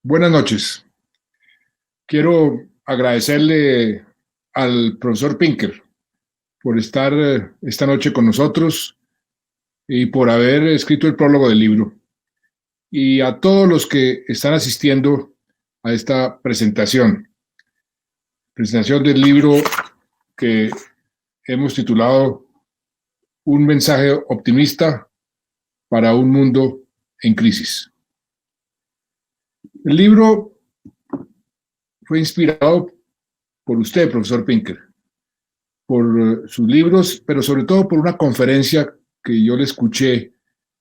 Buenas noches. Quiero agradecerle al profesor Pinker por estar esta noche con nosotros y por haber escrito el prólogo del libro. Y a todos los que están asistiendo a esta presentación del libro que hemos titulado Un mensaje optimista para un mundo en crisis. El libro fue inspirado por usted, profesor Pinker, por sus libros, pero sobre todo por una conferencia que yo le escuché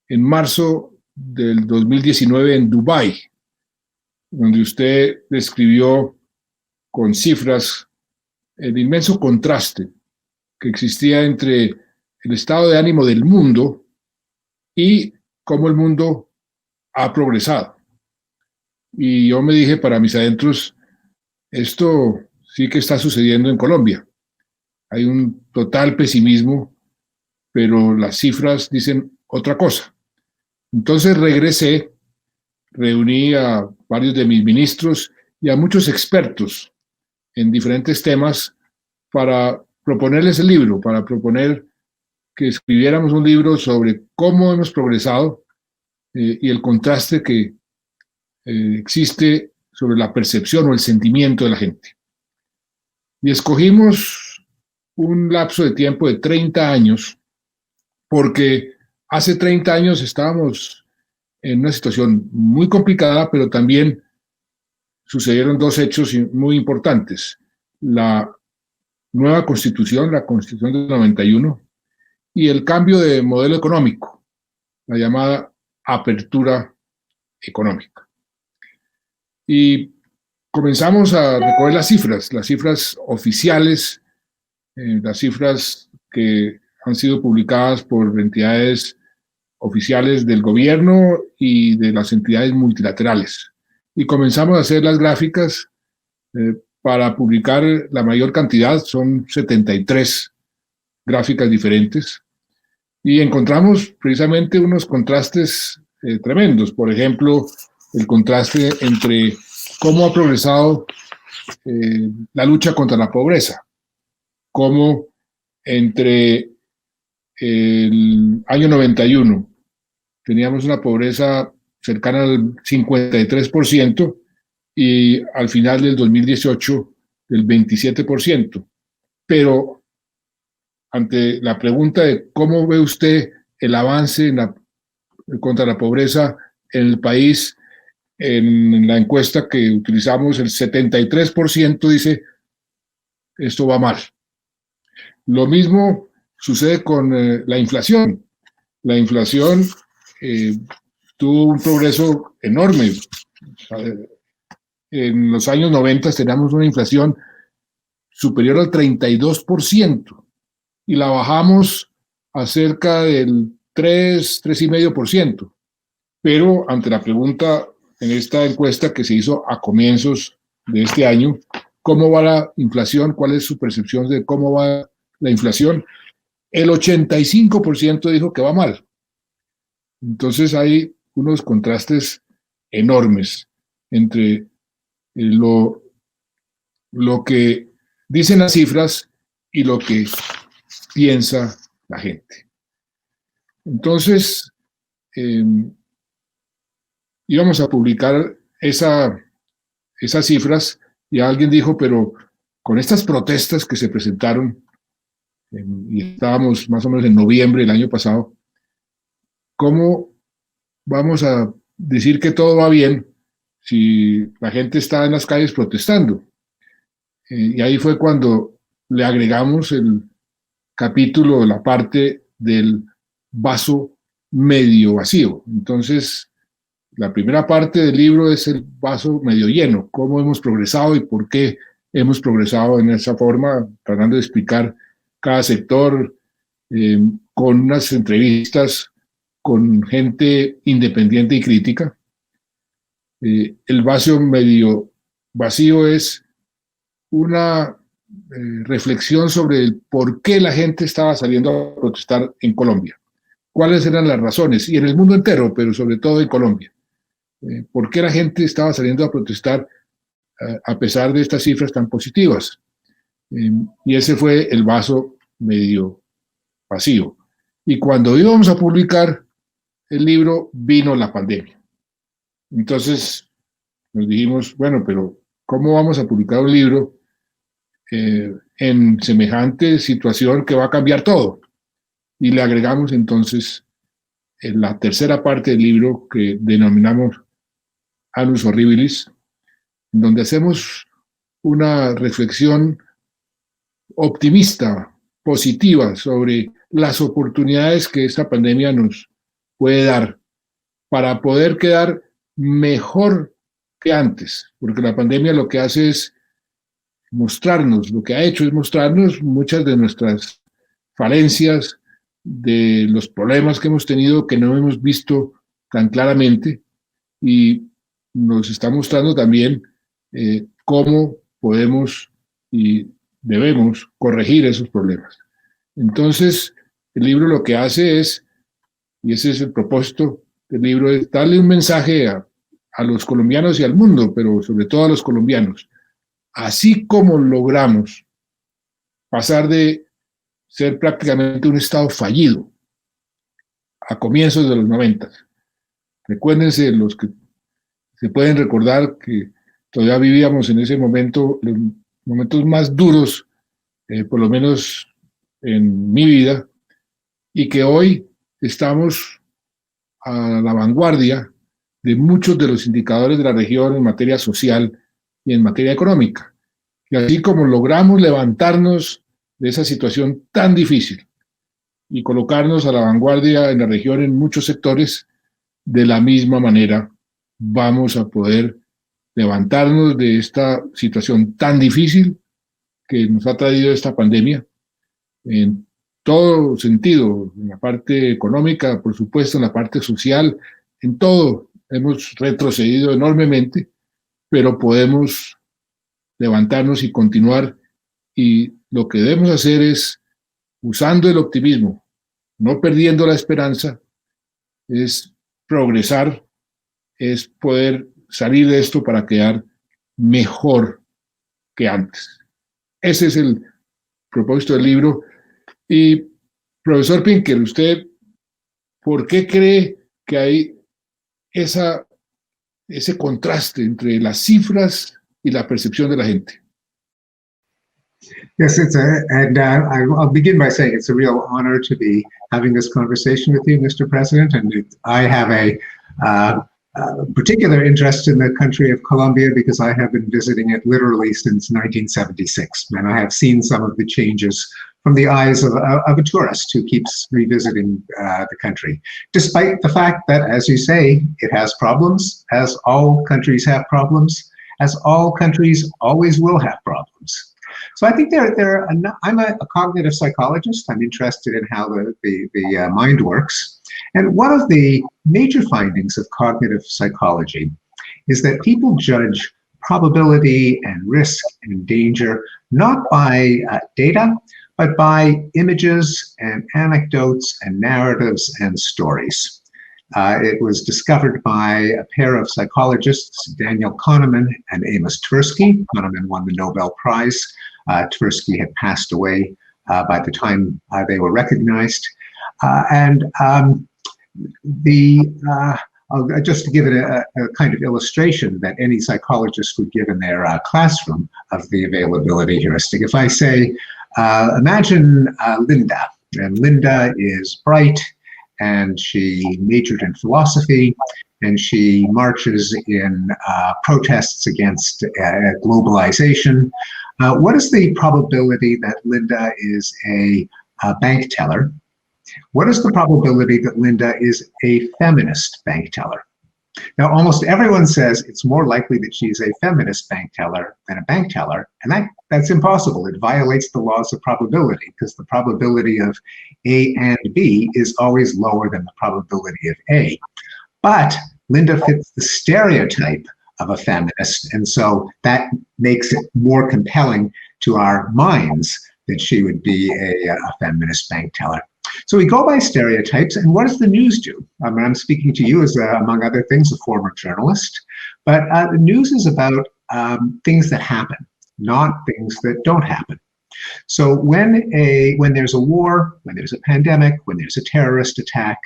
en marzo del 2019 en Dubái, donde usted describió con cifras el inmenso contraste que existía entre el estado de ánimo del mundo y cómo el mundo ha progresado. Y yo me dije para mis adentros, esto sí que está sucediendo en Colombia. Hay un total pesimismo, pero las cifras dicen otra cosa. Entonces regresé, reuní a varios de mis ministros y a muchos expertos en diferentes temas para proponerles el libro, para proponer que escribiéramos un libro sobre cómo hemos progresado y el contraste que existe sobre la percepción o el sentimiento de la gente. Y escogimos un lapso de tiempo de 30 años porque hace 30 años estábamos en una situación muy complicada, pero también sucedieron dos hechos muy importantes. La nueva constitución, la constitución del 91, y el cambio de modelo económico, la llamada apertura económica. Y comenzamos a recoger las cifras oficiales, las cifras que han sido publicadas por entidades oficiales del gobierno y de las entidades multilaterales. Y comenzamos a hacer las gráficas para publicar la mayor cantidad, son 73 gráficas diferentes, y encontramos precisamente unos contrastes tremendos. Por ejemplo, el contraste entre cómo ha progresado la lucha contra la pobreza, cómo entre el año 91 teníamos una pobreza cercana al 53% y al final del 2018 del 27%. Pero ante la pregunta de cómo ve usted el avance contra la pobreza en el país, en la encuesta que utilizamos, el 73% dice esto va mal. Lo mismo sucede con la inflación. La inflación tuvo un progreso enorme. En los años 90 teníamos una inflación superior al 32% y la bajamos a cerca del 3,5%. Pero ante la pregunta en esta encuesta que se hizo a comienzos de este año, ¿cómo va la inflación? ¿Cuál es su percepción de cómo va la inflación? El 85% dijo que va mal. Entonces hay unos contrastes enormes entre lo que dicen las cifras y lo que piensa la gente. Entonces, íbamos a publicar esas cifras y alguien dijo, pero con estas protestas que se presentaron, y estábamos más o menos en noviembre del año pasado, ¿cómo vamos a decir que todo va bien si la gente está en las calles protestando? Y ahí fue cuando le agregamos el capítulo, la parte del vaso medio vacío. Entonces, la primera parte del libro es el vaso medio lleno, cómo hemos progresado y por qué hemos progresado en esa forma, tratando de explicar cada sector con unas entrevistas con gente independiente y crítica. El vaso medio vacío es una reflexión sobre el por qué la gente estaba saliendo a protestar en Colombia, cuáles eran las razones, y en el mundo entero, pero sobre todo en Colombia. ¿Por qué la gente estaba saliendo a protestar a pesar de estas cifras tan positivas? Y ese fue el vaso medio vacío. Y cuando íbamos a publicar el libro, vino la pandemia. Entonces nos dijimos, bueno, pero ¿cómo vamos a publicar un libro en semejante situación que va a cambiar todo? Y le agregamos entonces en la tercera parte del libro que denominamos Annus Horribilis, donde hacemos una reflexión optimista, positiva, sobre las oportunidades que esta pandemia nos puede dar para poder quedar mejor que antes, porque la pandemia lo que hace es mostrarnos, lo que ha hecho es mostrarnos muchas de nuestras falencias, de los problemas que hemos tenido que no hemos visto tan claramente, y nos está mostrando también cómo podemos y debemos corregir esos problemas. Entonces, el libro lo que hace es, y ese es el propósito del libro, es darle un mensaje a los colombianos y al mundo, pero sobre todo a los colombianos. Así como logramos pasar de ser prácticamente un Estado fallido a comienzos de los 90. Recuérdense, los que se pueden recordar que todavía vivíamos en ese momento, los momentos más duros, por lo menos en mi vida, y que hoy estamos a la vanguardia de muchos de los indicadores de la región en materia social y en materia económica. Y así como logramos levantarnos de esa situación tan difícil y colocarnos a la vanguardia en la región en muchos sectores, de la misma manera vamos a poder levantarnos de esta situación tan difícil que nos ha traído esta pandemia en todo sentido, en la parte económica, por supuesto, en la parte social, en todo hemos retrocedido enormemente, pero podemos levantarnos y continuar, y lo que debemos hacer es, usando el optimismo, no perdiendo la esperanza, es progresar, es poder salir de esto para quedar mejor que antes. Ese es el propósito del libro. Y, profesor Pinker, ¿usted por qué cree que hay ese contraste entre las cifras y la percepción de la gente? Yes, I'll begin by saying it's a real honor to be having this conversation with you, Mr. President, and I have a particular interest in the country of Colombia because I have been visiting it literally since 1976, and I have seen some of the changes from the eyes of a tourist who keeps revisiting the country, despite the fact that, as you say, it has problems, as all countries have problems, as all countries always will have problems. So I think I'm a cognitive psychologist. I'm interested in how the mind works. And one of the major findings of cognitive psychology is that people judge probability and risk and danger not by data, but by images and anecdotes and narratives and stories. It was discovered by a pair of psychologists, Daniel Kahneman and Amos Tversky. Kahneman won the Nobel Prize. Tversky had passed away by the time they were recognized. Just to give it a kind of illustration that any psychologist would give in their classroom of the availability heuristic. If I say, imagine Linda, and Linda is bright, and she majored in philosophy, and she marches in protests against globalization. What is the probability that Linda is a bank teller? What is the probability that Linda is a feminist bank teller? Now, almost everyone says it's more likely that she's a feminist bank teller than a bank teller, and that's impossible. It violates the laws of probability because the probability of A and B is always lower than the probability of A. But Linda fits the stereotype of a feminist, and so that makes it more compelling to our minds that she would be a feminist bank teller. So we go by stereotypes, and what does the news do? I mean, I'm speaking to you as, among other things, a former journalist, but the news is about things that happen, not things that don't happen. So when there's a war, when there's a pandemic, when there's a terrorist attack,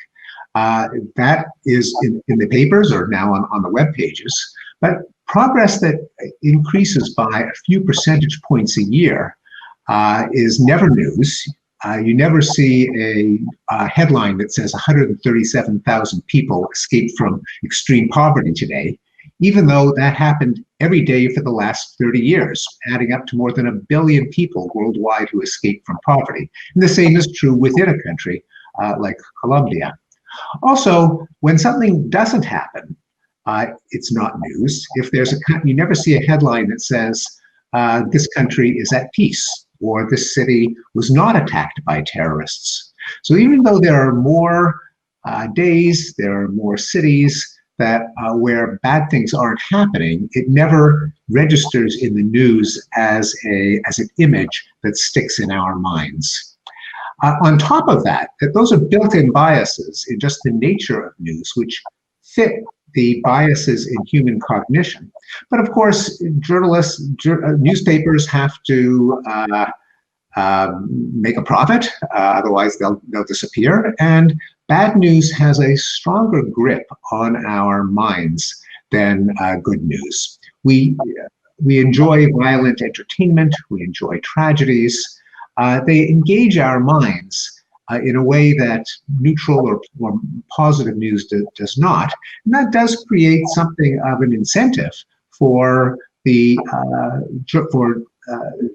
that is in the papers or now on the web pages. But progress that increases by a few percentage points a year is never news. You never see a headline that says 137,000 people escaped from extreme poverty today, even though that happened every day for the last 30 years, adding up to more than 1 billion people worldwide who escaped from poverty. And the same is true within a country like Colombia. Also, when something doesn't happen, it's not news. If there's you never see a headline that says this country is at peace, or this city was not attacked by terrorists. So even though there are more days, there are more cities that where bad things aren't happening, it never registers in the news as an image that sticks in our minds. On top of that, those are built-in biases in just the nature of news, which fit the biases in human cognition. But of course, newspapers have to make a profit, otherwise they'll disappear. And bad news has a stronger grip on our minds than good news. We enjoy violent entertainment, we enjoy tragedies. They engage our minds in a way that neutral or positive news does not. And that does create something of an incentive for the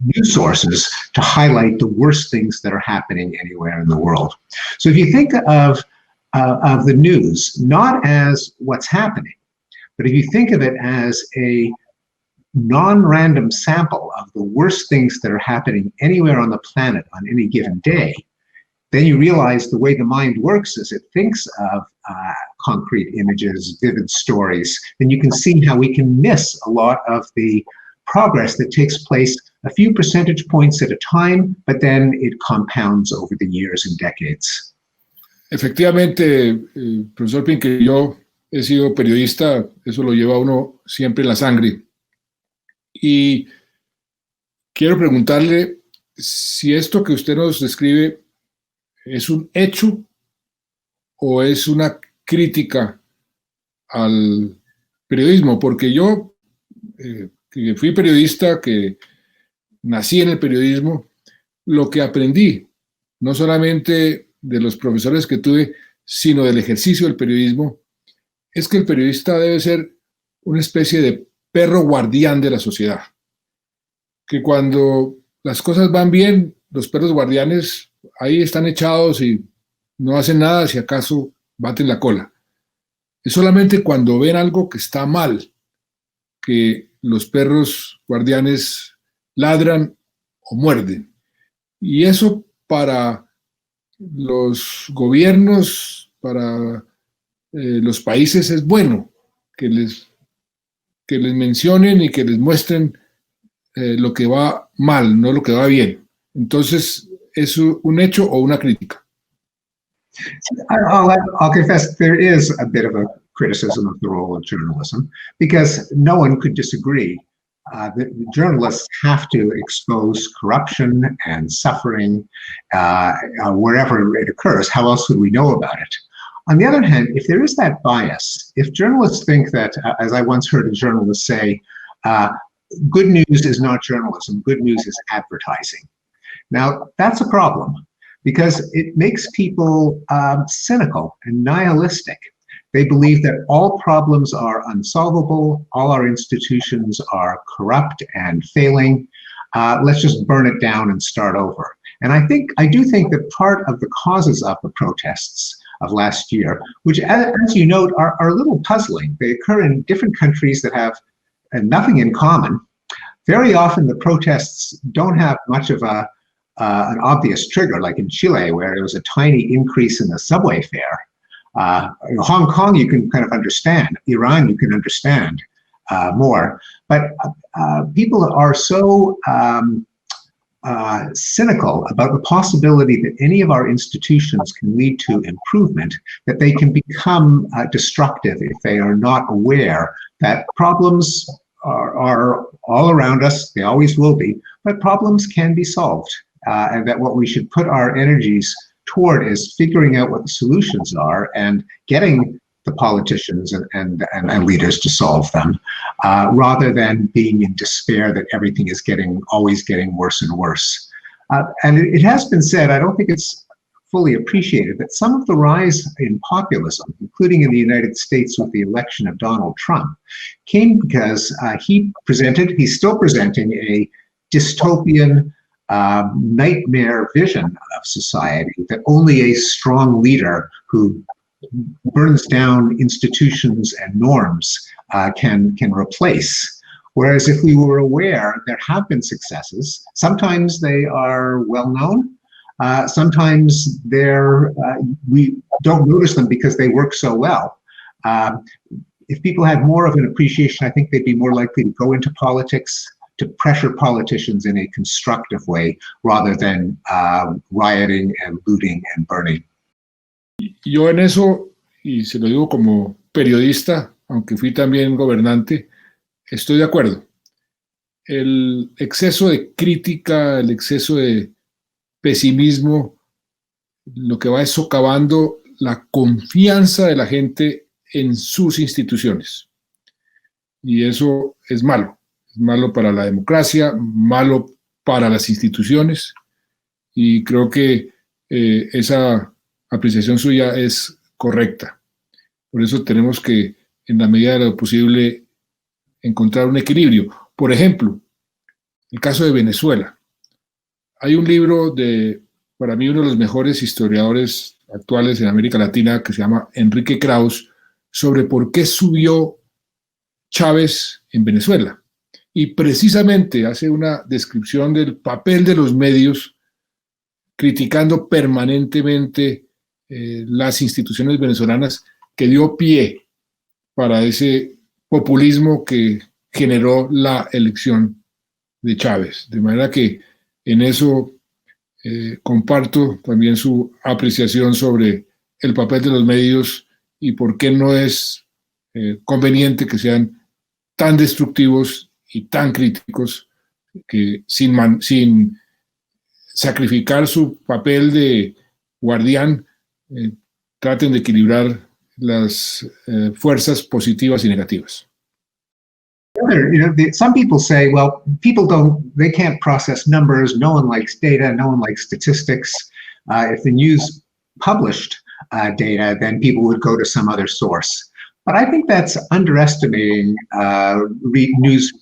news sources to highlight the worst things that are happening anywhere in the world. So if you think of the news not as what's happening, but if you think of it as a non-random sample of the worst things that are happening anywhere on the planet on any given day, then you realize the way the mind works is it thinks of concrete images, vivid stories, and you can see how we can miss a lot of the progress that takes place a few percentage points at a time, but then it compounds over the years and decades. Efectivamente, profesor Pinker, yo he sido periodista, eso lo lleva uno siempre en la sangre. Y quiero preguntarle si esto que usted nos describe es un hecho o es una crítica al periodismo, porque yo, que fui periodista, que nací en el periodismo, lo que aprendí, no solamente de los profesores que tuve, sino del ejercicio del periodismo, es que el periodista debe ser una especie de perro guardián de la sociedad. Que cuando las cosas van bien, los perros guardianes ahí están echados y no hacen nada, si acaso baten la cola. Es solamente cuando ven algo que está mal que los perros guardianes ladran o muerden. Y eso para los gobiernos, para los países es bueno, que les mencionen y que les muestren lo que va mal, no lo que va bien. Entonces, ¿es un hecho o una crítica? I'll confess there is a bit of a criticism of the role of journalism, because no one could disagree that journalists have to expose corruption and suffering wherever it occurs. How else would we know about it? On the other hand, if there is that bias, if journalists think that, as I once heard a journalist say, good news is not journalism, good news is advertising. Now, that's a problem, because it makes people cynical and nihilistic. They believe that all problems are unsolvable, all our institutions are corrupt and failing. Let's just burn it down and start over. And I do think that part of the causes of the protests of last year, which, as you note, are a little puzzling. They occur in different countries that have nothing in common. Very often the protests don't have much of an obvious trigger, like in Chile, where there was a tiny increase in the subway fare. In Hong Kong, you can kind of understand. Iran, you can understand more. But people are so cynical about the possibility that any of our institutions can lead to improvement, that they can become destructive if they are not aware that problems are all around us, they always will be, but problems can be solved, and that what we should put our energies toward is figuring out what the solutions are and getting the politicians and leaders to solve them, rather than being in despair that everything is always getting worse and worse. And it has been said, I don't think it's fully appreciated, that some of the rise in populism, including in the United States with the election of Donald Trump, came because he's still presenting a dystopian, nightmare vision of society that only a strong leader who burns down institutions and norms can replace. Whereas if we were aware, there have been successes. Sometimes they are well known. Sometimes we don't notice them because they work so well. If people had more of an appreciation, I think they'd be more likely to go into politics, to pressure politicians in a constructive way, rather than rioting and looting and burning. Yo en eso, y se lo digo como periodista, aunque fui también gobernante, estoy de acuerdo. El exceso de crítica, el exceso de pesimismo, lo que va es socavando la confianza de la gente en sus instituciones. Y eso es malo. Es malo para la democracia, malo para las instituciones. Y creo que esa apreciación suya es correcta. Por eso tenemos que, en la medida de lo posible, encontrar un equilibrio. Por ejemplo, el caso de Venezuela. Hay un libro para mí, uno de los mejores historiadores actuales en América Latina, que se llama Enrique Krauss, sobre por qué subió Chávez en Venezuela. Y precisamente hace una descripción del papel de los medios, criticando permanentemente las instituciones venezolanas, que dio pie para ese populismo que generó la elección de Chávez. De manera que en eso comparto también su apreciación sobre el papel de los medios y por qué no es conveniente que sean tan destructivos y tan críticos, que sin sacrificar su papel de guardián, traten de equilibrar las fuerzas positivas y negativas. Some people say, well, they can't process numbers. No one likes data. No one likes statistics. If the news published data, then people would go to some other source. But I think that's underestimating news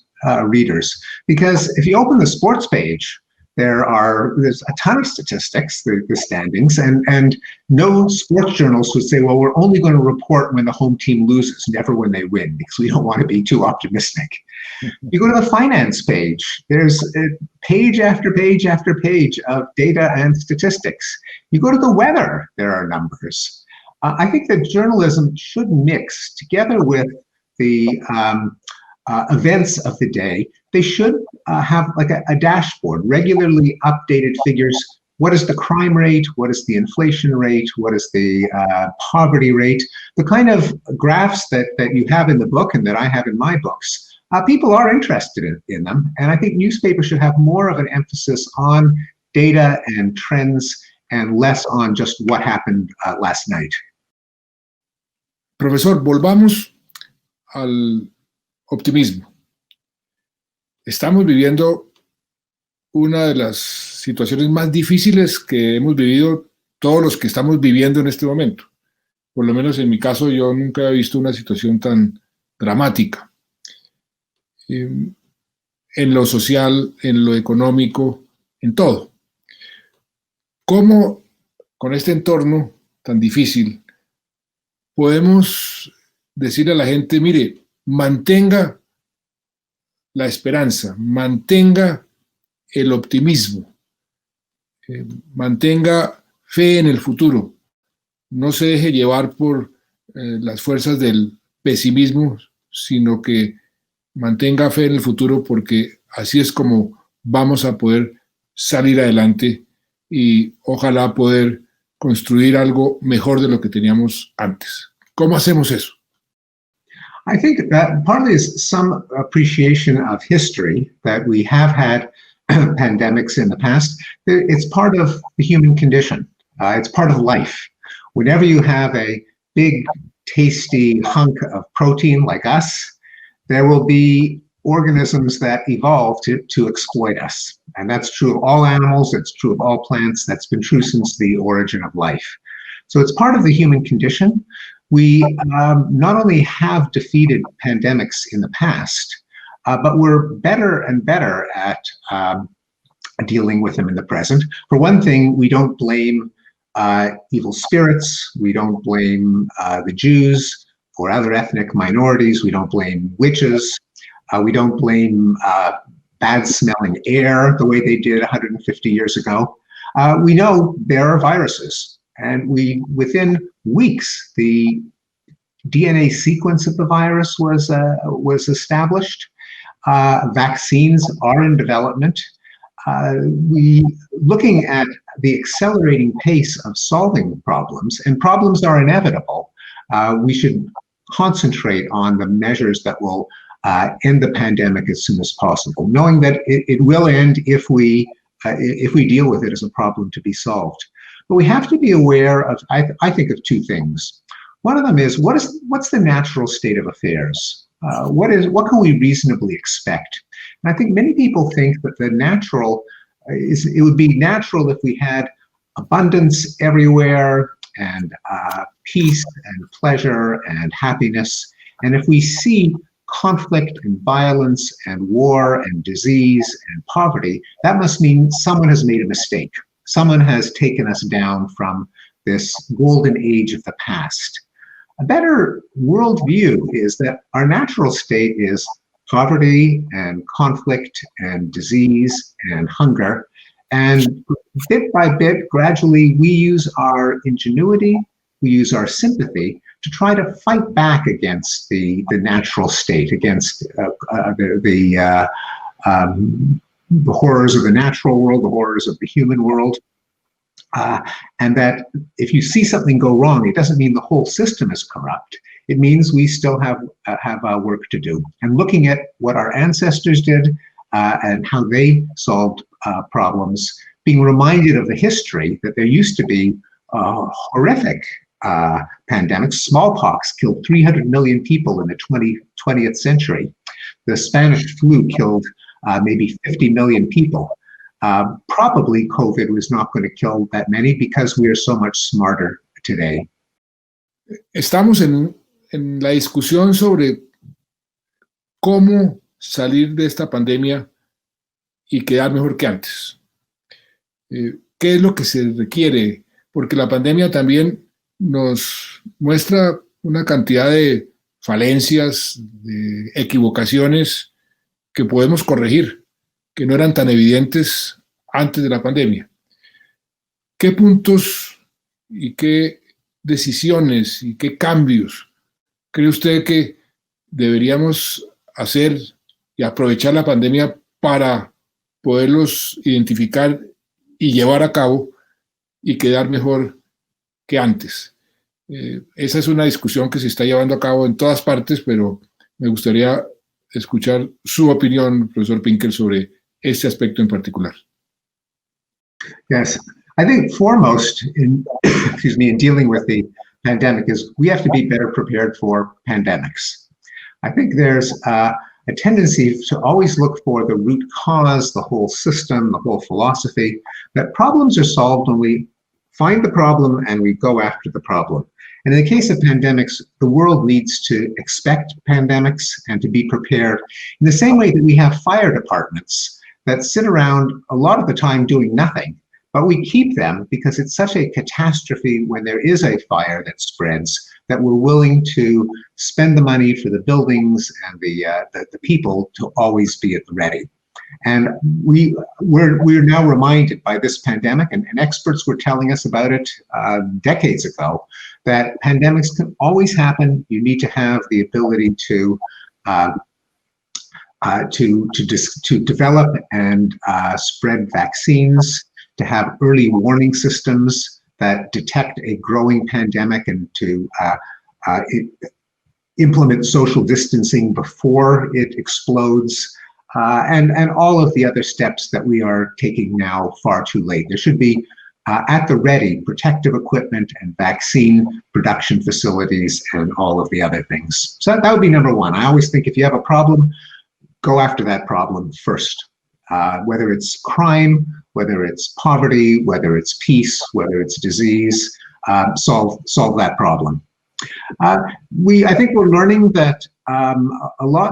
readers, because if you open the sports page, there's a ton of statistics, the standings, and no sports journals would say, well, we're only going to report when the home team loses, never when they win, because we don't want to be too optimistic. You go to the finance page, there's page after page after page of data and statistics. You go to the weather, there are numbers. I think that journalism should mix together with the events of the day. They should have like a dashboard, regularly updated figures. What is the crime rate? What is the inflation rate? What is the poverty rate? The kind of graphs that you have in the book and that I have in my books, people are interested in them. And I think newspapers should have more of an emphasis on data and trends and less on just what happened last night. Profesor, volvamos al optimismo. Estamos viviendo una de las situaciones más difíciles que hemos vivido todos los que estamos viviendo en este momento. Por lo menos en mi caso, yo nunca he visto una situación tan dramática. En lo social, en lo económico, en todo. ¿Cómo con este entorno tan difícil podemos decirle a la gente, mire, mantenga la esperanza, mantenga el optimismo, mantenga fe en el futuro, no se deje llevar por las fuerzas del pesimismo, sino que mantenga fe en el futuro, porque así es como vamos a poder salir adelante y ojalá poder construir algo mejor de lo que teníamos antes. ¿Cómo hacemos eso? I think that partly is some appreciation of history, that we have had pandemics in the past. It's part of the human condition. It's part of life. Whenever you have a big, tasty hunk of protein like us, there will be organisms that evolve to exploit us. And that's true of all animals, it's true of all plants, that's been true since the origin of life. So it's part of the human condition. We not only have defeated pandemics in the past, but we're better and better at dealing with them in the present. For one thing, we don't blame evil spirits, we don't blame the Jews or other ethnic minorities, we don't blame witches, we don't blame bad smelling air the way they did 150 years ago. We know there are viruses, and within weeks, the DNA sequence of the virus was established. Vaccines are in development. Looking at the accelerating pace of solving problems, and problems are inevitable, we should concentrate on the measures that will end the pandemic as soon as possible, knowing that it will end if we deal with it as a problem to be solved. But we have to be aware of, I think, of two things. One of them is what's the natural state of affairs? What can we reasonably expect? And I think many people think that it would be natural if we had abundance everywhere, and peace and pleasure and happiness. And if we see conflict and violence and war and disease and poverty, that must mean someone has made a mistake. Someone has taken us down from this golden age of the past. A better worldview is that our natural state is poverty and conflict and disease and hunger. And bit by bit, gradually, we use our ingenuity, we use our sympathy to try to fight back against the natural state, against the horrors of the natural world, the horrors of the human world. And that if you see something go wrong, it doesn't mean the whole system is corrupt. It means we still have work to do. And looking at what our ancestors did and how they solved problems, being reminded of the history that there used to be horrific pandemics. Smallpox killed 300 million people in the 20th century. The Spanish flu killed maybe 50 million people. Probably COVID was not going to kill that many because we are so much smarter today. Estamos en la discusión sobre cómo salir de esta pandemia y quedar mejor que antes. ¿Qué es lo que se requiere? Porque la pandemia también nos muestra una cantidad de falencias, de equivocaciones que podemos corregir, que no eran tan evidentes antes de la pandemia. ¿Qué puntos y qué decisiones y qué cambios cree usted que deberíamos hacer y aprovechar la pandemia para poderlos identificar y llevar a cabo y quedar mejor que antes? Esa es una discusión que se está llevando a cabo en todas partes, pero me gustaría escuchar su opinión, profesor Pinker, sobre este aspecto en particular. Yes, I think foremost in dealing with the pandemic is we have to be better prepared for pandemics. I think there's a tendency to always look for the root cause, the whole system, the whole philosophy, that problems are solved when we find the problem and we go after the problem. And in the case of pandemics, the world needs to expect pandemics and to be prepared in the same way that we have fire departments that sit around a lot of the time doing nothing, but we keep them because it's such a catastrophe when there is a fire that spreads that we're willing to spend the money for the buildings and the people to always be at the ready. And we're now reminded by this pandemic, and experts were telling us about it decades ago, that pandemics can always happen. You need to have the ability to to develop and spread vaccines, to have early warning systems that detect a growing pandemic, and to implement social distancing before it explodes, and all of the other steps that we are taking now far too late. There should be at the ready protective equipment and vaccine production facilities and all of the other things. So that would be number one. I always think if you have a problem, go after that problem first. Whether it's crime, whether it's poverty, whether it's peace, whether it's disease, solve that problem. I think we're learning that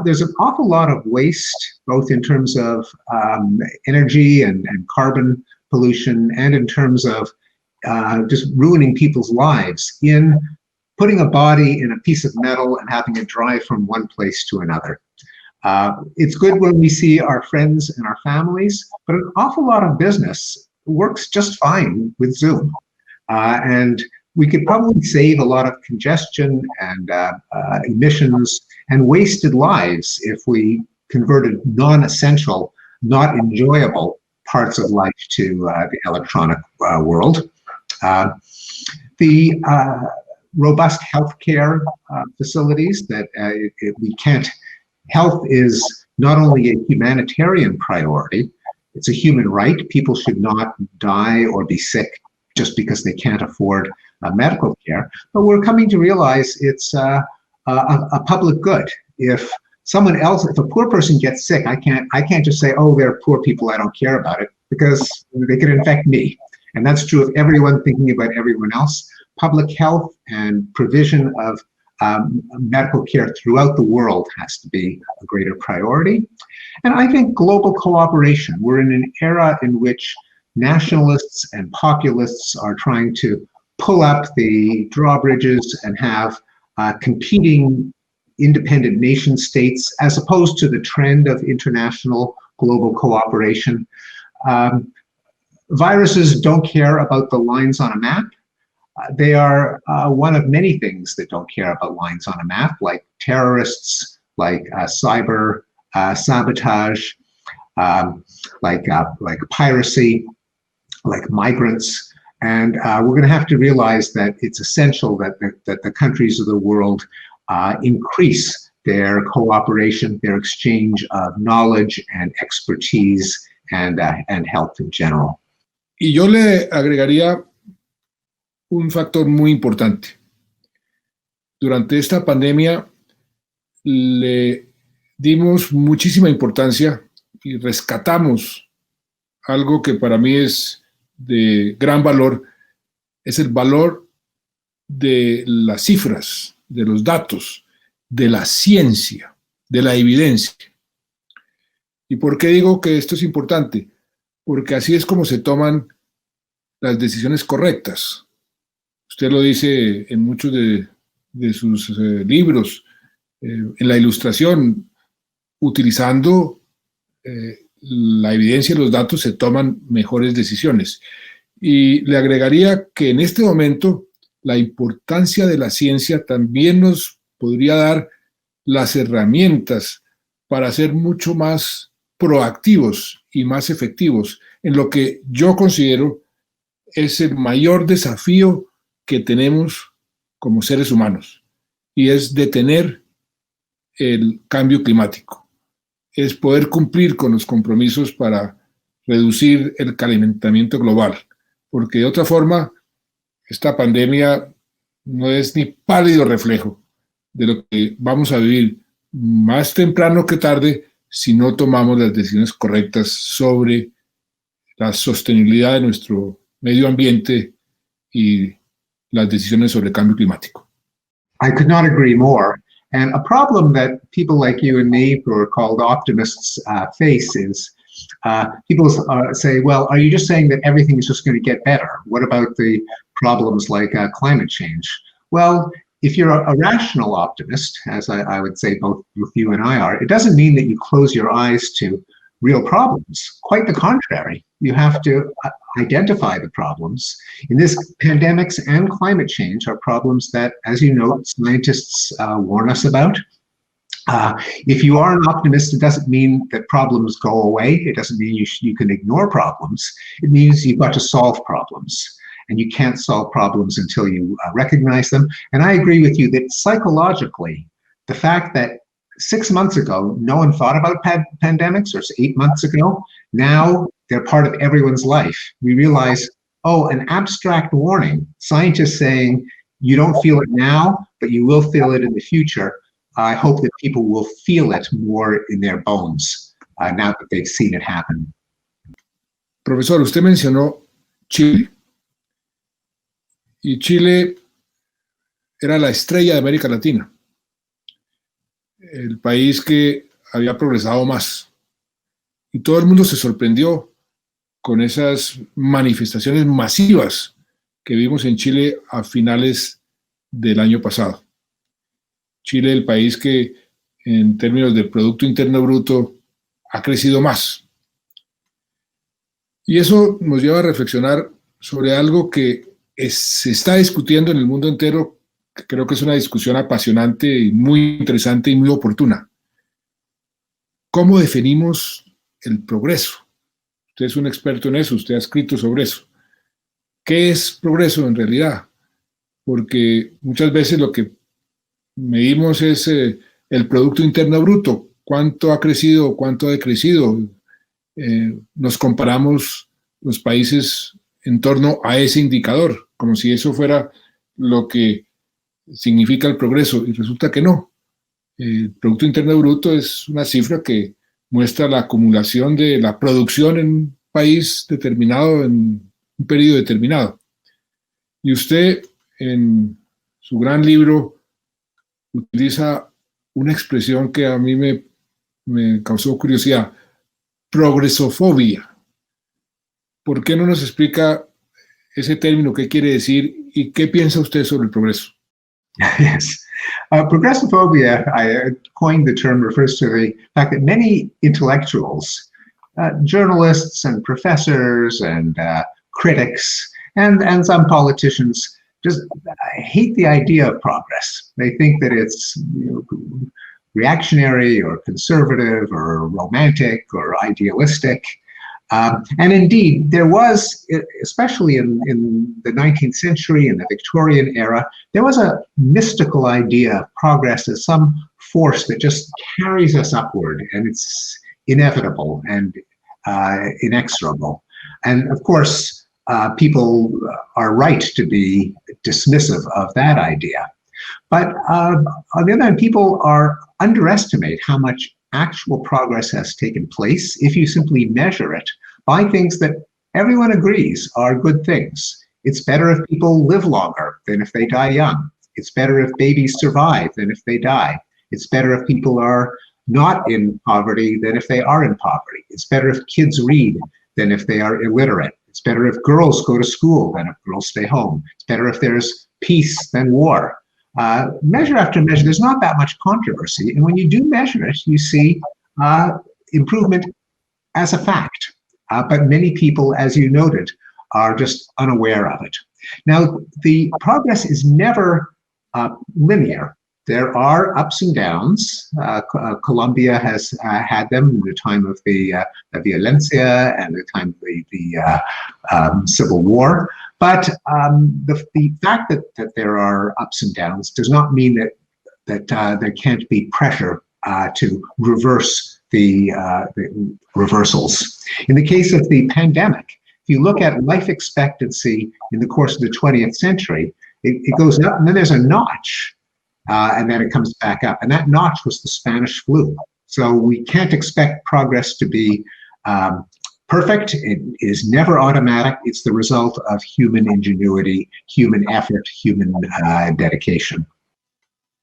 there's an awful lot of waste, both in terms of energy and carbon pollution, and in terms of just ruining people's lives in putting a body in a piece of metal and having it drive from one place to another. It's good when we see our friends and our families, but an awful lot of business works just fine with Zoom. And we could probably save a lot of congestion and emissions and wasted lives if we converted non-essential, not enjoyable parts of life to the electronic world. The robust healthcare facilities that we can't. Health is not only a humanitarian priority, it's a human right. People should not die or be sick just because they can't afford medical care. But we're coming to realize it's a public good. If a poor person gets sick, I can't just say, oh, they're poor people, I don't care about it, because they could infect me. And that's true of everyone thinking about everyone else. Public health and provision of medical care throughout the world has to be a greater priority. And I think global cooperation. We're in an era in which nationalists and populists are trying to pull up the drawbridges and have competing independent nation states, as opposed to the trend of international global cooperation. Viruses don't care about the lines on a map. They are one of many things that don't care about lines on a map, like terrorists, like cyber sabotage, like piracy, like migrants. And we're going to have to realize that it's essential that the countries of the world increase their cooperation, their exchange of knowledge and expertise and health in general. Y yo le agregaría un factor muy importante. Durante esta pandemia le dimos muchísima importancia y rescatamos algo que para mí es de gran valor, es el valor de las cifras, de los datos, de la ciencia, de la evidencia. ¿Y por qué digo que esto es importante? Porque así es como se toman las decisiones correctas. Usted lo dice en muchos de sus libros, en la ilustración, utilizando la evidencia y los datos se toman mejores decisiones. Y le agregaría que en este momento la importancia de la ciencia también nos podría dar las herramientas para ser mucho más proactivos y más efectivos en lo que yo considero es el mayor desafío que tenemos como seres humanos, y es detener el cambio climático, es poder cumplir con los compromisos para reducir el calentamiento global, porque de otra forma esta pandemia no es ni pálido reflejo de lo que vamos a vivir más temprano que tarde si no tomamos las decisiones correctas sobre la sostenibilidad de nuestro medio ambiente y las decisiones sobre el cambio climático. I could not agree more. And a problem that people like you and me, who are called optimists, face is people say, well, are you just saying that everything is just going to get better? What about the problems like climate change? Well, if you're a rational optimist, as I would say both you and I are, it doesn't mean that you close your eyes to real problems. Quite the contrary. You have to identify the problems. In this, pandemics and climate change are problems that, as you know, scientists warn us about. If you are an optimist, it doesn't mean that problems go away. It doesn't mean you can ignore problems. It means you've got to solve problems. And you can't solve problems until you recognize them. And I agree with you that psychologically, the fact that 6 months ago, no one thought about pandemics, or 8 months ago, now they're part of everyone's life. We realize, oh, an abstract warning, scientists saying, you don't feel it now, but you will feel it in the future. I hope that people will feel it more in their bones now that they've seen it happen. Profesor, usted mencionó Chile. Y Chile era la estrella de América Latina, el país que había progresado más. Y todo el mundo se sorprendió con esas manifestaciones masivas que vimos en Chile a finales del año pasado. Chile, el país que en términos de Producto Interno Bruto ha crecido más. Y eso nos lleva a reflexionar sobre algo que se está discutiendo en el mundo entero, que creo que es una discusión apasionante y muy interesante y muy oportuna. ¿Cómo definimos el progreso? Usted es un experto en eso, usted ha escrito sobre eso. ¿Qué es progreso en realidad? Porque muchas veces lo que medimos es el Producto Interno Bruto, cuánto ha crecido, cuánto ha decrecido. Nos comparamos los países en torno a ese indicador, como si eso fuera lo que significa el progreso, y resulta que no. El Producto Interno Bruto es una cifra que muestra la acumulación de la producción en un país determinado, en un periodo determinado. Y usted, en su gran libro, utiliza una expresión que a mí me causó curiosidad: progresofobia. ¿Por qué no nos explica ese término, qué quiere decir y qué piensa usted sobre el progreso? Yes. Progressophobia, I coined the term, refers to the fact that many intellectuals, journalists and professors and critics and some politicians just hate the idea of progress. They think that it's reactionary or conservative or romantic or idealistic. And indeed, there was, especially in the 19th century and the Victorian era, there was a mystical idea of progress as some force that just carries us upward, and it's inevitable and inexorable. And of course, people are right to be dismissive of that idea. But on the other hand, people underestimate how much actual progress has taken place if you simply measure it by things that everyone agrees are good things. It's better if people live longer than if they die young. It's better if babies survive than if they die. It's better if people are not in poverty than if they are in poverty. It's better if kids read than if they are illiterate. It's better if girls go to school than if girls stay home. It's better if there's peace than war. Measure after measure, there's not that much controversy. And when you do measure it, you see improvement as a fact. But many people, as you noted, are just unaware of it. Now, the progress is never linear. There are ups and downs. Colombia has had them in the time of the violencia and the time of the Civil War. But the fact that there are ups and downs does not mean that there can't be pressure to reverse the reversals. In the case of the pandemic, if you look at life expectancy in the course of the 20th century, it goes up and then there's a notch. And then it comes back up. And that notch was the Spanish flu. So we can't expect progress to be perfect. It is never automatic. It's the result of human ingenuity, human effort, human dedication.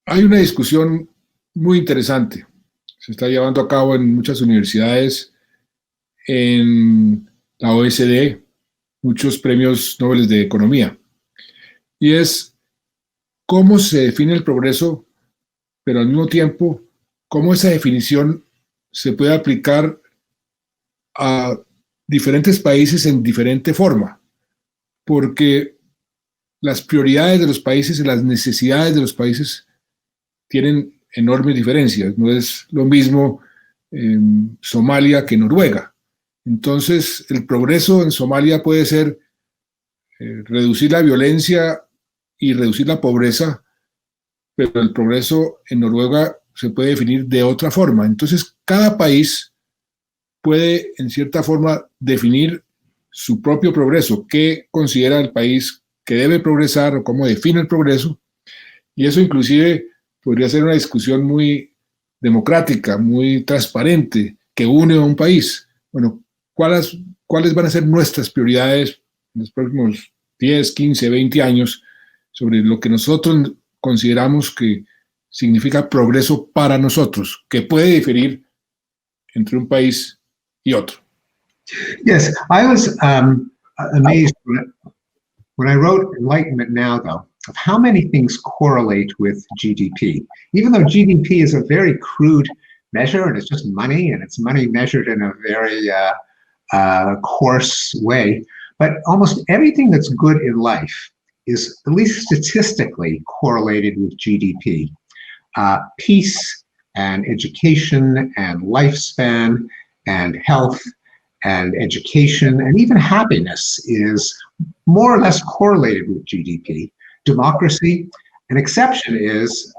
Hay una discusión muy interesante. Se está llevando a cabo en muchas universidades, en la OECD, muchos premios Nobel de Economía. Y es cómo se define el progreso, pero al mismo tiempo, cómo esa definición se puede aplicar a diferentes países en diferente forma, porque las prioridades de los países y las necesidades de los países tienen enormes diferencias. No es lo mismo Somalia que Noruega. Entonces, el progreso en Somalia puede ser reducir la violencia y reducir la pobreza, pero el progreso en Noruega se puede definir de otra forma. Entonces, cada país puede, en cierta forma, definir su propio progreso, qué considera el país que debe progresar o cómo define el progreso, y eso inclusive podría ser una discusión muy democrática, muy transparente, que une a un país. Bueno, ¿cuáles van a ser nuestras prioridades en los próximos 10, 15, 20 años sobre lo que nosotros consideramos que significa progreso para nosotros, que puede diferir entre un país y otro? Yes, I was amazed when I wrote Enlightenment Now, though, of how many things correlate with GDP. Even though GDP is a very crude measure and it's just money, and it's money measured in a very coarse way, but almost everything that's good in life is at least statistically correlated with GDP. Peace and education and lifespan and health and education and even happiness is more or less correlated with GDP. Democracy, an exception is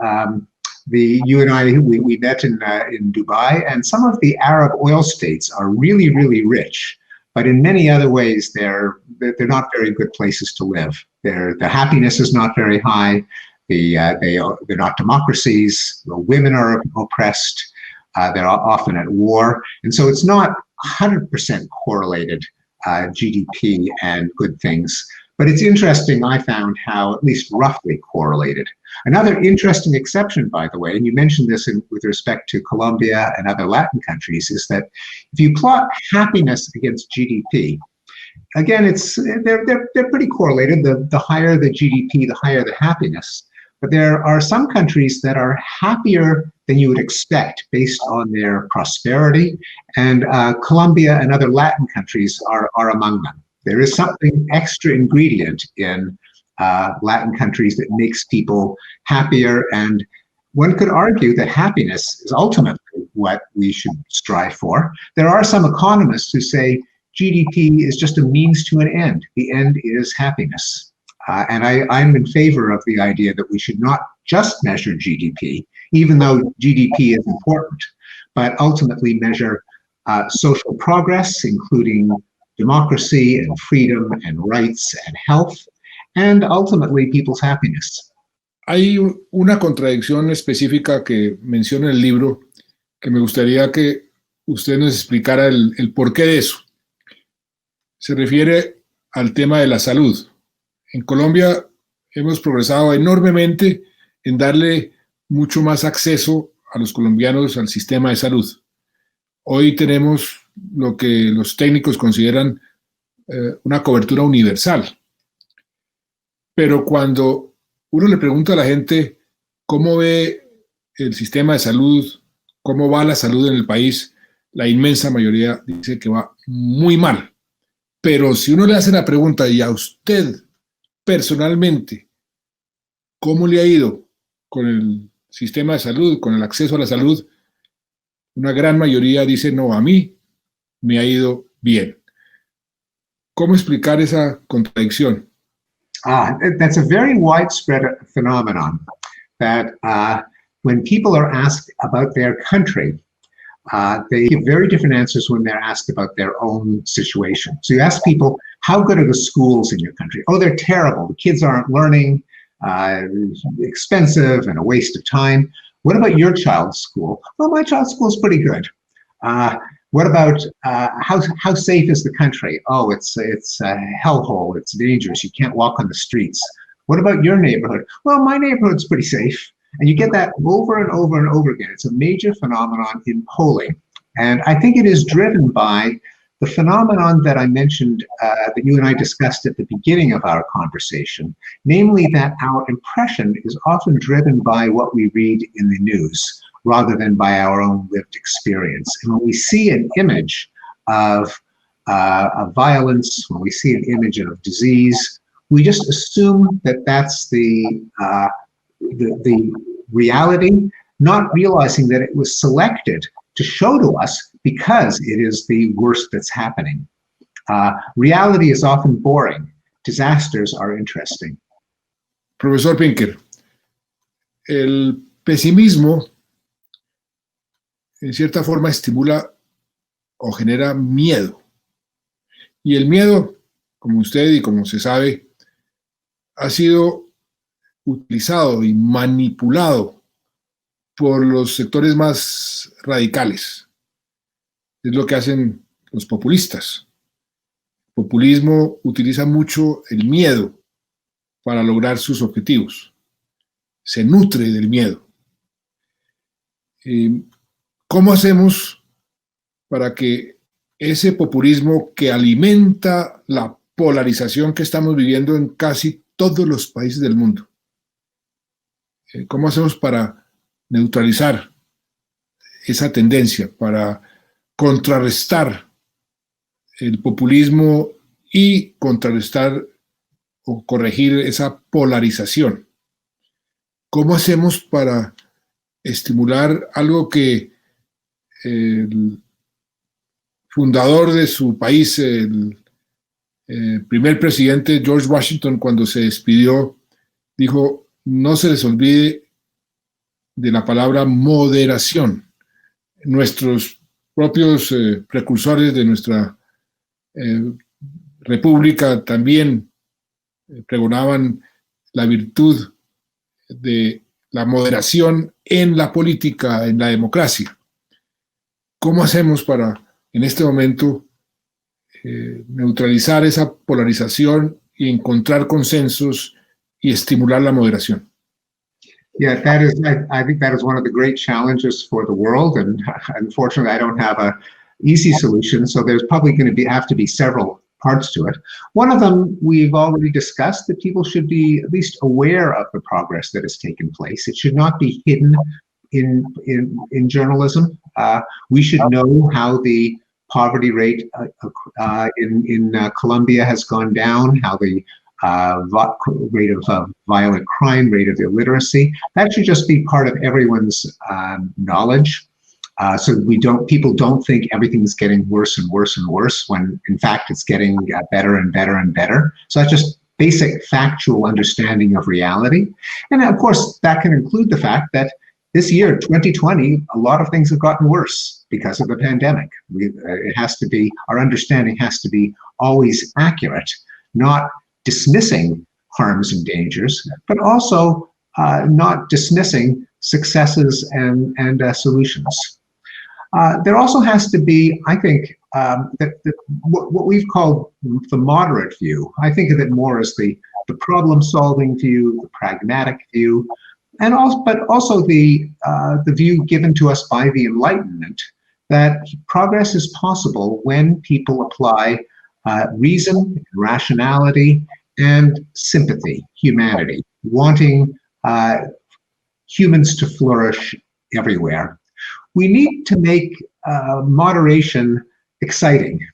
you and I, we met in Dubai, and some of the Arab oil states are really, really rich, but in many other ways they're not very good places to live. The happiness is not very high. They're not democracies. The women are oppressed. They're often at war, and so it's not 100% correlated GDP and good things. But it's interesting, I found, how at least roughly correlated. Another interesting exception, by the way, and you mentioned this with respect to Colombia and other Latin countries, is that if you plot happiness against GDP, again, they're pretty correlated. The higher the GDP, the higher the happiness. But there are some countries that are happier than you would expect based on their prosperity, and Colombia and other Latin countries are among them. There is something extra ingredient in Latin countries that makes people happier, and one could argue that happiness is ultimately what we should strive for. There are some economists who say GDP is just a means to an end. The end is happiness. And I'm in favor of the idea that we should not just measure GDP, even though GDP is important, but ultimately measure social progress, including democracy and freedom and rights and health, and ultimately people's happiness. Hay una contradicción específica que menciona el libro que me gustaría que usted nos explicara el porqué de eso. Se refiere al tema de la salud. En Colombia hemos progresado enormemente en darle mucho más acceso a los colombianos al sistema de salud. Hoy tenemos lo que los técnicos consideran una cobertura universal. Pero cuando uno le pregunta a la gente cómo ve el sistema de salud, cómo va la salud en el país, la inmensa mayoría dice que va muy mal. Pero si uno le hace la pregunta, ¿y a usted personalmente cómo le ha ido con el sistema de salud, con el acceso a la salud? Una gran mayoría dice, no, a mí me ha ido bien. ¿Cómo explicar esa contradicción? That's a very widespread phenomenon, that when people are asked about their country, they give very different answers when they're asked about their own situation. So you ask people, how good are the schools in your country? Oh, they're terrible. The kids aren't learning, expensive and a waste of time. What about your child's school? Well, my child's school is pretty good. What about how safe is the country? Oh, it's a hellhole. It's dangerous. You can't walk on the streets. What about your neighborhood? Well, my neighborhood's pretty safe. And you get that over and over and over again. It's a major phenomenon in polling. And I think it is driven by the phenomenon that I mentioned, that you and I discussed at the beginning of our conversation, namely that our impression is often driven by what we read in the news, rather than by our own lived experience. And when we see an image of violence, when we see an image of disease, we just assume that that's the reality, not realizing that it was selected to show to us because it is the worst that's happening. Reality is often boring. Disasters are interesting. Profesor Pinker, el pesimismo en cierta forma estimula o genera miedo. Y el miedo, como usted y como se sabe, ha sido utilizado y manipulado por los sectores más radicales. Es lo que hacen los populistas. El populismo utiliza mucho el miedo para lograr sus objetivos. Se nutre del miedo. ¿Cómo hacemos para que ese populismo que alimenta la polarización que estamos viviendo en casi todos los países del mundo, cómo hacemos para neutralizar esa tendencia, para contrarrestar el populismo y contrarrestar o corregir esa polarización? ¿Cómo hacemos para estimular algo que el fundador de su país, el primer presidente George Washington, cuando se despidió, dijo: no se les olvide de la palabra moderación? Nuestros propios precursores de nuestra república también pregonaban la virtud de la moderación en la política, en la democracia. ¿Cómo hacemos para, en este momento, neutralizar esa polarización y encontrar consensos y estimular la moderación? Yeah, I think that is one of the great challenges for the world, and unfortunately I don't have a easy solution, so there's probably going to have to be several parts to it. One of them we've already discussed, that people should be at least aware of the progress that has taken place. It should not be hidden in journalism. We should know how the poverty rate in Colombia has gone down, how the rate of violent crime, rate of illiteracy. That should just be part of everyone's knowledge. So people don't think everything's getting worse and worse and worse, when in fact it's getting better and better and better. So that's just basic factual understanding of reality. And of course, that can include the fact that this year, 2020, a lot of things have gotten worse because of the pandemic. Our understanding has to be always accurate, not dismissing harms and dangers, but also not dismissing successes and solutions. There also has to be, I think, what we've called the moderate view. I think of it more as the problem-solving view, the pragmatic view, but also the view given to us by the Enlightenment, that progress is possible when people apply reason, rationality, and sympathy, humanity, wanting humans to flourish everywhere. We need to make moderation exciting,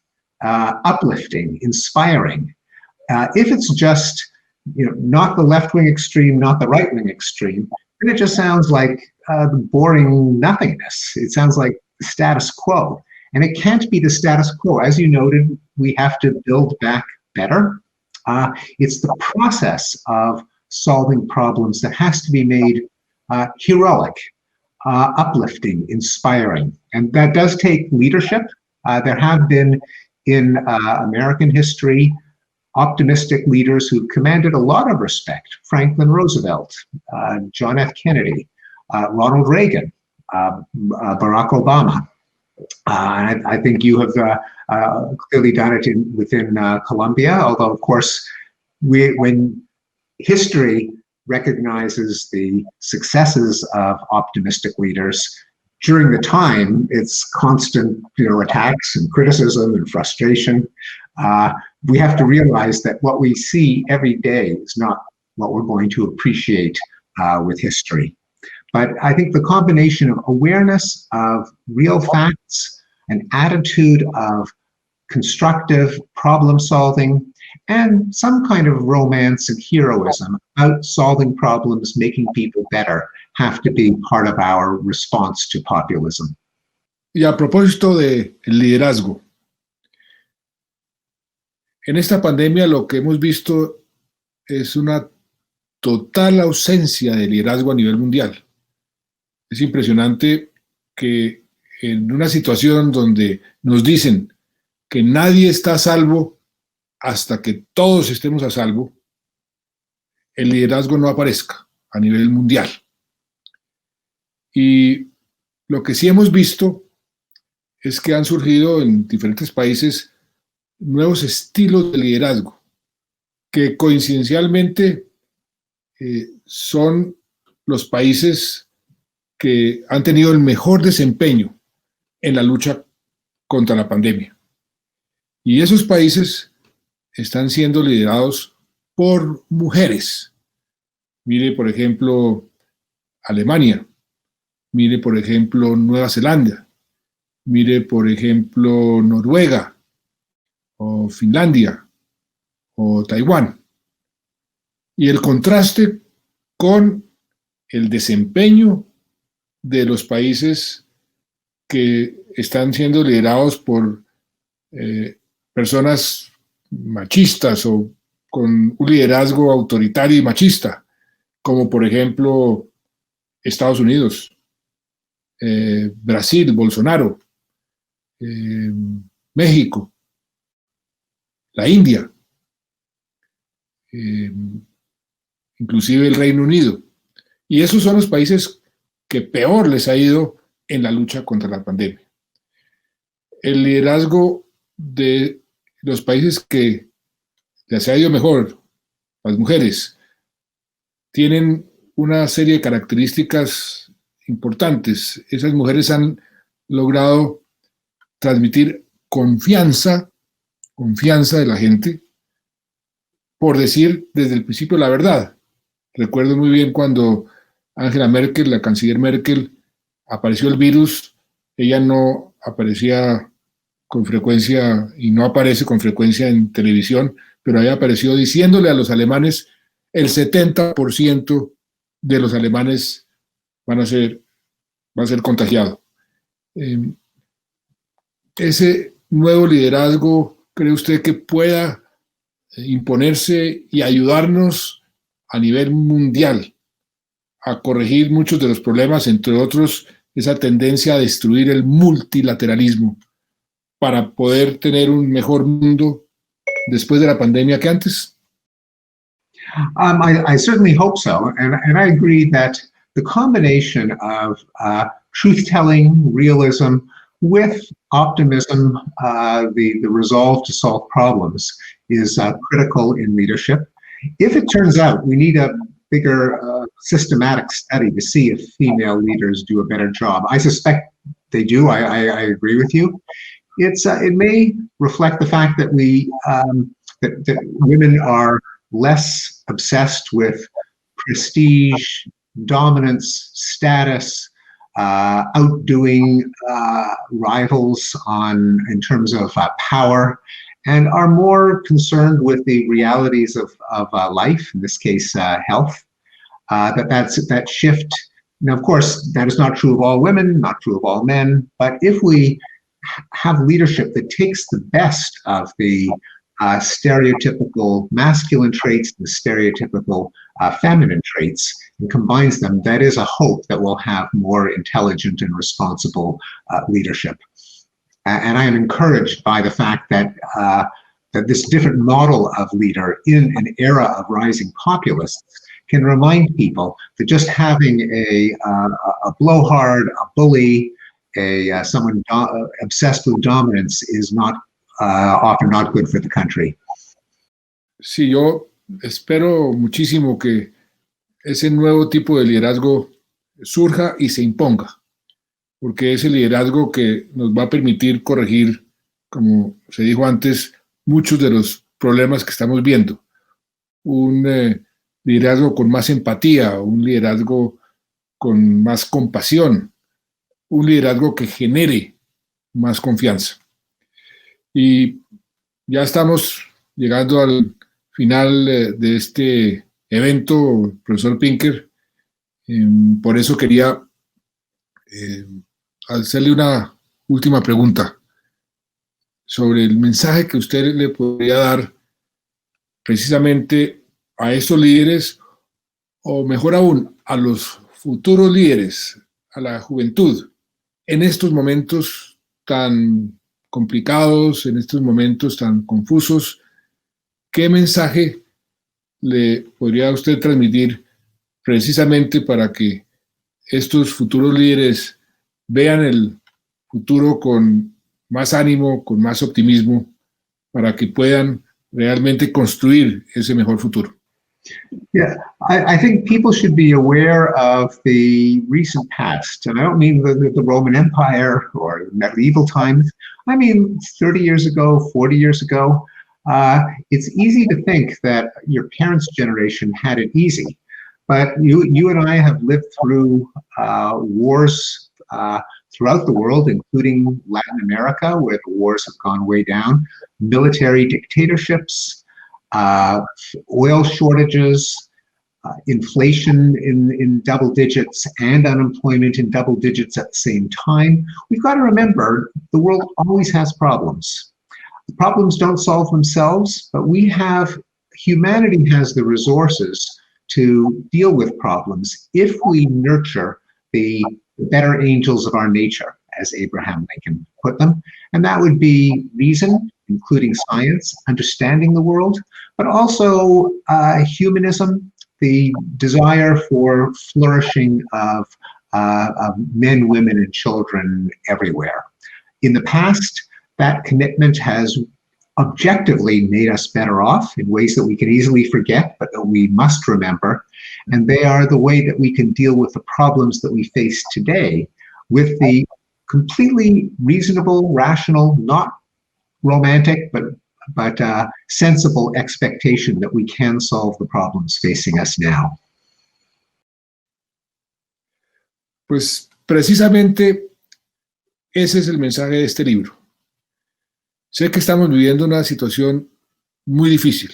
uplifting, inspiring. If it's just, not the left-wing extreme, not the right-wing extreme, then it just sounds like boring nothingness. It sounds like the status quo. And it can't be the status quo. As you noted, we have to build back better. It's the process of solving problems that has to be made heroic, uplifting, inspiring. And that does take leadership. There have been in American history optimistic leaders who commanded a lot of respect: Franklin Roosevelt, John F. Kennedy, Ronald Reagan, Barack Obama. And I think you have clearly done it within Colombia, although of course when history recognizes the successes of optimistic leaders, during the time it's constant attacks and criticism and frustration. We have to realize that what we see every day is not what we're going to appreciate with history. But I think the combination of awareness of real facts, an attitude of constructive problem solving, and some kind of romance and heroism about solving problems, making people better, have to be part of our response to populism. Y a propósito de liderazgo, en esta pandemia lo que hemos visto es una total ausencia de liderazgo a nivel mundial. Es impresionante que en una situación donde nos dicen que nadie está a salvo hasta que todos estemos a salvo, el liderazgo no aparezca a nivel mundial. Y lo que sí hemos visto es que han surgido en diferentes países nuevos estilos de liderazgo que coincidencialmente son los países que han tenido el mejor desempeño en la lucha contra la pandemia. Y esos países están siendo liderados por mujeres. Mire, por ejemplo, Alemania. Mire, por ejemplo, Nueva Zelanda. Mire, por ejemplo, Noruega, o Finlandia, o Taiwán. Y el contraste con el desempeño de los países que están siendo liderados por personas machistas o con un liderazgo autoritario y machista, como por ejemplo Estados Unidos, Brasil, Bolsonaro, México, la India, inclusive el Reino Unido. Y esos son los países que peor les ha ido en la lucha contra la pandemia. El liderazgo de los países que les ha ido mejor, las mujeres, tienen una serie de características importantes. Esas mujeres han logrado transmitir confianza de la gente, por decir desde el principio la verdad. Recuerdo muy bien cuando Angela Merkel, la canciller Merkel, apareció el virus, ella no aparecía con frecuencia y no aparece con frecuencia en televisión, pero había aparecido diciéndole a los alemanes: el 70% de los alemanes va a ser contagiado. Ese nuevo liderazgo, ¿cree usted que pueda imponerse y ayudarnos a nivel mundial a corregir muchos de los problemas, entre otros esa tendencia a destruir el multilateralismo para poder tener un mejor mundo después de la pandemia que antes? I certainly hope so, and I agree that the combination of truth-telling, realism, with optimism, the resolve to solve problems is critical in leadership. If it turns out we need a bigger systematic study to see if female leaders do a better job, I suspect they do. I agree with you. It may reflect the fact that that women are less obsessed with prestige, dominance, status, outdoing rivals in terms of power, and are more concerned with the realities of life, in this case, health. That shift. Now, of course, that is not true of all women, not true of all men, but if we have leadership that takes the best of the stereotypical masculine traits, the stereotypical feminine traits, and combines them, that is a hope that we'll have more intelligent and responsible leadership. And I am encouraged by the fact that that this different model of leader in an era of rising populists can remind people that just having a blowhard, a bully, someone obsessed with dominance is not often not good for the country. Sí, yo espero muchísimo que ese nuevo tipo de liderazgo surja y se imponga, porque es el liderazgo que nos va a permitir corregir, como se dijo antes, muchos de los problemas que estamos viendo. Un liderazgo con más empatía, un liderazgo con más compasión, un liderazgo que genere más confianza. Y ya estamos llegando al final de este evento, profesor Pinker. Por eso quería hacerle una última pregunta sobre el mensaje que usted le podría dar precisamente a estos líderes, o mejor aún, a los futuros líderes, a la juventud, en estos momentos tan complicados, en estos momentos tan confusos. ¿Qué mensaje le podría usted transmitir precisamente para que estos futuros líderes vean el futuro con más ánimo, con más optimismo, para que puedan realmente construir ese mejor futuro? Yeah, I think people should be aware of the recent past. And I don't mean the Roman Empire or medieval times. I mean, 30 years ago, 40 years ago. It's easy to think that your parents' generation had it easy. But you and I have lived through wars throughout the world, including Latin America, where the wars have gone way down, military dictatorships, oil shortages, inflation in double digits, and unemployment in double digits at the same time. We've got to remember the world always has problems. The problems don't solve themselves, but humanity has the resources to deal with problems if we nurture the better angels of our nature, as Abraham Lincoln put them. And that would be reason, including science, understanding the world, but also humanism, the desire for flourishing of men, women, and children everywhere. In the past, that commitment has objectively made us better off in ways that we can easily forget, but that we must remember. And they are the way that we can deal with the problems that we face today with the completely reasonable, rational, not romantic, but sensible expectation that we can solve the problems facing us now. Pues precisamente ese es el mensaje de este libro. Sé que estamos viviendo una situación muy difícil.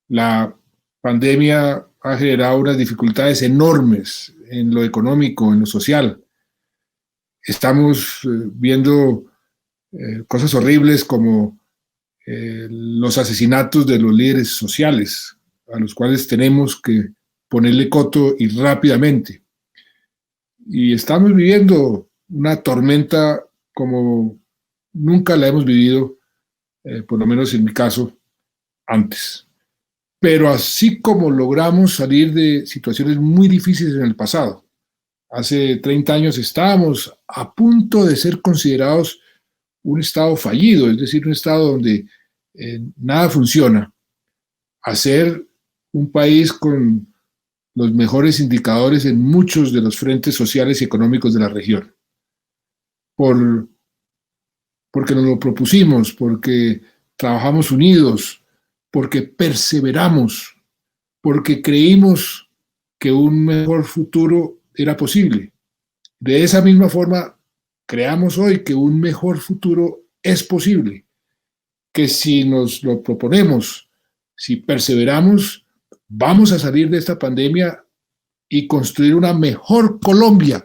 La pandemia ha generado unas dificultades enormes en lo económico, en lo social. Estamos viendo cosas horribles como los asesinatos de los líderes sociales, a los cuales tenemos que ponerle coto y rápidamente. Y estamos viviendo una tormenta como nunca la hemos vivido, por lo menos en mi caso, antes. Pero así como logramos salir de situaciones muy difíciles en el pasado, hace 30 años estábamos a punto de ser considerados un estado fallido, es decir, un estado donde nada funciona, a ser un país con los mejores indicadores en muchos de los frentes sociales y económicos de la región. Porque nos lo propusimos, porque trabajamos unidos, porque perseveramos, porque creímos que un mejor futuro era posible. De esa misma forma, creamos hoy que un mejor futuro es posible, que si nos lo proponemos, si perseveramos, vamos a salir de esta pandemia y construir una mejor Colombia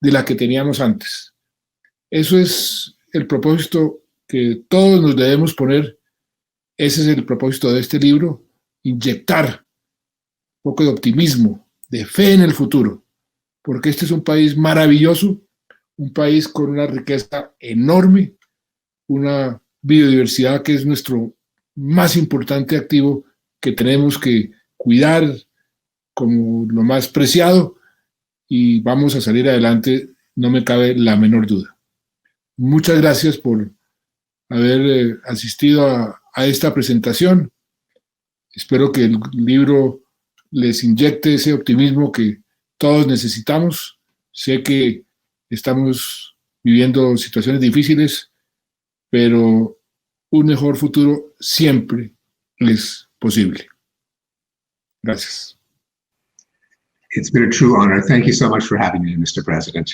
de la que teníamos antes. Eso es el propósito que todos nos debemos poner. Ese es el propósito de este libro, inyectar un poco de optimismo, de fe en el futuro, porque este es un país maravilloso, un país con una riqueza enorme, una biodiversidad que es nuestro más importante activo, que tenemos que cuidar como lo más preciado, y vamos a salir adelante, no me cabe la menor duda. Muchas gracias por haber asistido a esta presentación. Espero que el libro les inyecte ese optimismo que todos necesitamos. Sé que estamos viviendo situaciones difíciles, pero un mejor futuro siempre es posible. Gracias. It's been a true honor. Thank you so much for having me, Mr. President.